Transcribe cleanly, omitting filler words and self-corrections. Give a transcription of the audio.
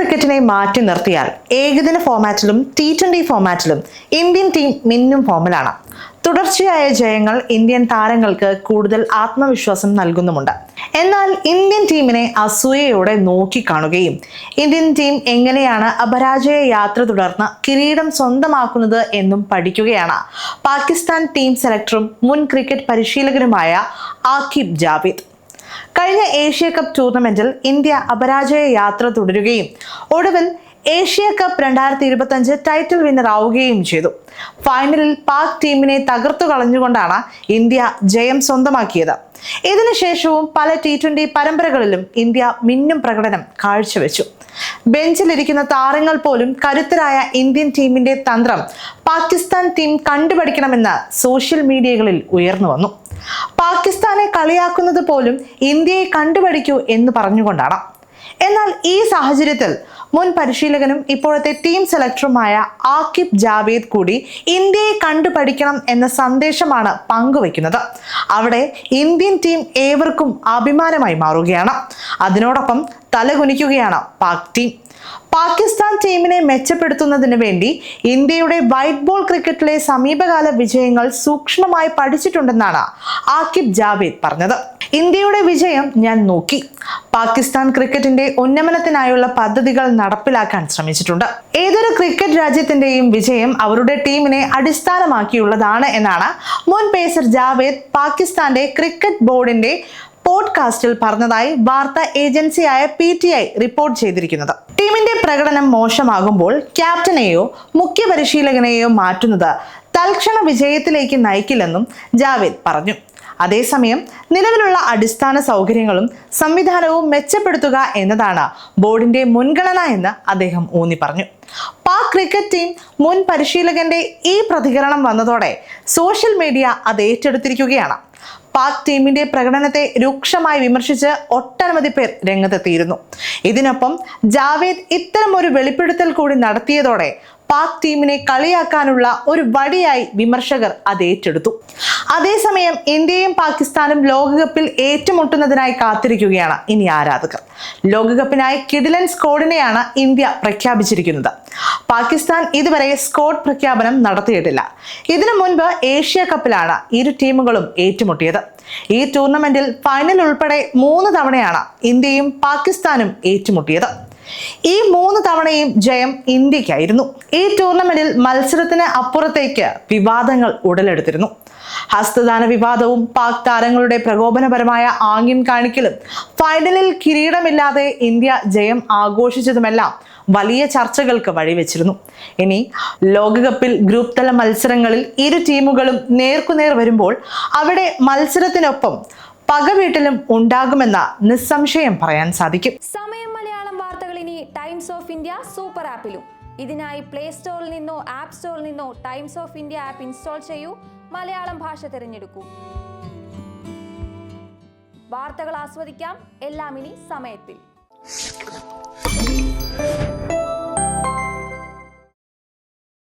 ക്രിക്കറ്റിനെ മാറ്റി നിർത്തിയാൽ ഏകദിന ഫോമാറ്റിലും T20 ഫോമാറ്റിലും ഇന്ത്യൻ ടീം മിന്നും ഫോമിലാണ്. തുടർച്ചയായ ജയങ്ങൾ ഇന്ത്യൻ താരങ്ങൾക്ക് കൂടുതൽ ആത്മവിശ്വാസം നൽകുന്നുമുണ്ട്. എന്നാൽ ഇന്ത്യൻ ടീമിനെ അസൂയയോടെ നോക്കിക്കാണുകയും ഇന്ത്യൻ ടീം എങ്ങനെയാണ് അപരാജയ യാത്ര തുടർന്ന് കിരീടം സ്വന്തമാക്കുന്നത് എന്നും പഠിക്കുകയാണ് പാകിസ്ഥാൻ ടീം സെലക്ടറും മുൻ ക്രിക്കറ്റ് പരിശീലകനുമായ ആക്കിബ് ജാവേദ്. കഴിഞ്ഞ ഏഷ്യ കപ്പ് ടൂർണമെന്റിൽ ഇന്ത്യ അപരാജയ യാത്ര തുടരുകയും ഒടുവിൽ ഏഷ്യ കപ്പ് 2025 ടൈറ്റിൽ വിന്നർ ആവുകയും ചെയ്തു. ഫൈനലിൽ പാക് ടീമിനെ തകർത്തു കളഞ്ഞുകൊണ്ടാണ് ഇന്ത്യ ജയം സ്വന്തമാക്കിയത്. ഇതിനുശേഷവും പല T20 പരമ്പരകളിലും ഇന്ത്യ മിന്നും പ്രകടനം കാഴ്ചവെച്ചു. ബെഞ്ചിലിരിക്കുന്ന താരങ്ങൾ പോലും കരുത്തരായ ഇന്ത്യൻ ടീമിന്റെ തന്ത്രം പാകിസ്ഥാൻ ടീം കണ്ടുപഠിക്കണമെന്ന് സോഷ്യൽ മീഡിയകളിൽ ഉയർന്നു വന്നു. പാകിസ്ഥാനെ കളിയാക്കുന്നത് പോലും ഇന്ത്യയെ കണ്ടുപഠിക്കൂ എന്ന് പറഞ്ഞുകൊണ്ടാണ്. എന്നാൽ ഈ സാഹചര്യത്തിൽ മുൻ പരിശീലകനും ഇപ്പോഴത്തെ ടീം സെലക്ടറുമായ ആക്കിബ് ജാവേദ് കൂടി ഇന്ത്യയെ കണ്ടുപഠിക്കണം എന്ന സന്ദേശമാണ് പങ്കുവയ്ക്കുന്നത്. അവിടെ ഇന്ത്യൻ ടീം ഏവർക്കും അഭിമാനമായി മാറുകയാണ്. അതിനോടൊപ്പം തലകുനിക്കുകയാണ് പാക് ടീം. പാകിസ്ഥാൻ ടീമിനെ മെച്ചപ്പെടുത്തുന്നതിന് വേണ്ടി ഇന്ത്യയുടെ വൈറ്റ് ബോൾ ക്രിക്കറ്റിലെ സമീപകാല വിജയങ്ങൾ സൂക്ഷ്മമായി പഠിച്ചിട്ടുണ്ടെന്നാണ് ആക്കിബ് ജാവേദ് പറഞ്ഞത്. ഇന്ത്യയുടെ വിജയം ഞാൻ നോക്കി. പാകിസ്ഥാൻ ക്രിക്കറ്റിന്റെ ഉന്നമനത്തിനായുള്ള പദ്ധതികൾ നടപ്പിലാക്കാൻ ശ്രമിച്ചിട്ടുണ്ട്. ഏതൊരു ക്രിക്കറ്റ് രാജ്യത്തിന്റെയും വിജയം അവരുടെ ടീമിനെ അടിസ്ഥാനമാക്കിയുള്ളതാണ് എന്നാണ് മുൻ പേസർ ജാവേദ് പാകിസ്ഥാന്റെ ക്രിക്കറ്റ് ബോർഡിന്റെ പോഡ്കാസ്റ്റിൽ പറഞ്ഞതായി വാർത്താ ഏജൻസിയായ PTI റിപ്പോർട്ട് ചെയ്തിരിക്കുന്നത്. ടീമിന്റെ പ്രകടനം മോശമാകുമ്പോൾ ക്യാപ്റ്റനെയോ മുഖ്യ പരിശീലകനെയോ മാറ്റുന്നത് തൽക്ഷണ വിജയത്തിലേക്ക് നയിക്കില്ലെന്നും ജാവേദ് പറഞ്ഞു. അതേസമയം നിലവിലുള്ള അടിസ്ഥാന സൗകര്യങ്ങളും സംവിധാനവും മെച്ചപ്പെടുത്തുക എന്നതാണ് ബോർഡിന്റെ മുൻഗണന എന്ന് അദ്ദേഹം ഊന്നി പറഞ്ഞു. പാക് ക്രിക്കറ്റ് ടീം മുൻ പരിശീലകന്റെ ഈ പ്രതികരണം വന്നതോടെ സോഷ്യൽ മീഡിയ അത് ഏറ്റെടുത്തിരിക്കുകയാണ്. പാക് ടീമിന്റെ പ്രകടനത്തെ രൂക്ഷമായി വിമർശിച്ച് ഒട്ടനവധി പേർ രംഗത്തെത്തിയിരുന്നു. ഇതിനൊപ്പം ജാവേദ് ഇത്തരം ഒരു വെളിപ്പെടുത്തൽ കൂടി നടത്തിയതോടെ പാക് ടീമിനെ കളിയാക്കാനുള്ള ഒരു വടിയായി വിമർശകർ അത് ഏറ്റെടുത്തു. അതേസമയം ഇന്ത്യയും പാകിസ്ഥാനും ലോകകപ്പിൽ ഏറ്റുമുട്ടുന്നതിനായി കാത്തിരിക്കുകയാണ് ഇനി ആരാധകർ. ലോകകപ്പിനായി കിടിലൻ സ്ക്വാഡിനെയാണ് ഇന്ത്യ പ്രഖ്യാപിച്ചിരിക്കുന്നത്. പാകിസ്ഥാൻ ഇതുവരെ സ്ക്വാഡ് പ്രഖ്യാപനം നടത്തിയിട്ടില്ല. ഇതിനു മുൻപ് ഏഷ്യ കപ്പിലാണ് ഇരു ടീമുകളും ഏറ്റുമുട്ടിയത്. ഈ ടൂർണമെന്റിൽ ഫൈനൽ ഉൾപ്പെടെ 3 തവണയാണ് ഇന്ത്യയും പാകിസ്ഥാനും ഏറ്റുമുട്ടിയത്. ഈ 3 തവണയും ജയം ഇന്ത്യക്കായിരുന്നു. ഈ ടൂർണമെന്റിൽ മത്സരത്തിന് അപ്പുറത്തേക്ക് വിവാദങ്ങൾ ഉടലെടുത്തിരുന്നു. ഹസ്തദാന വിവാദവും പാക് താരങ്ങളുടെ പ്രകോപനപരമായ ആംഗ്യം കാണിക്കലും ഫൈനലിൽ കിരീടമില്ലാതെ ഇന്ത്യ ജയം ആഘോഷിച്ചതുമെല്ലാം വലിയ ചർച്ചകൾക്ക് വഴിവെച്ചിരുന്നു. ഇനി ലോകകപ്പിൽ ഗ്രൂപ്പ് തല മത്സരങ്ങളിൽ ഇരു ടീമുകളും നേർക്കുനേർ വരുമ്പോൾ അവിടെ മത്സരത്തിനൊപ്പം പകവീട്ടിലും ഉണ്ടാകുമെന്ന് നിസ്സംശയം പറയാൻ സാധിക്കും. സമയം മലയാളം വാർത്തകൾ ഇനി ടൈംസ് ഓഫ് ഇന്ത്യ സൂപ്പർ ആപ്പിലും. ഇതിനായി പ്ലേ സ്റ്റോറിൽ നിന്നോ ആപ്പ് സ്റ്റോറിൽ നിന്നോ times of India app install ചെയ്യൂ. മലയാളം ഭാഷ തിരഞ്ഞെടുക്കൂ. വാർത്തകൾ ആസ്വദിക്കാം. എല്ലാം ഇനി സമയത്തിൽ.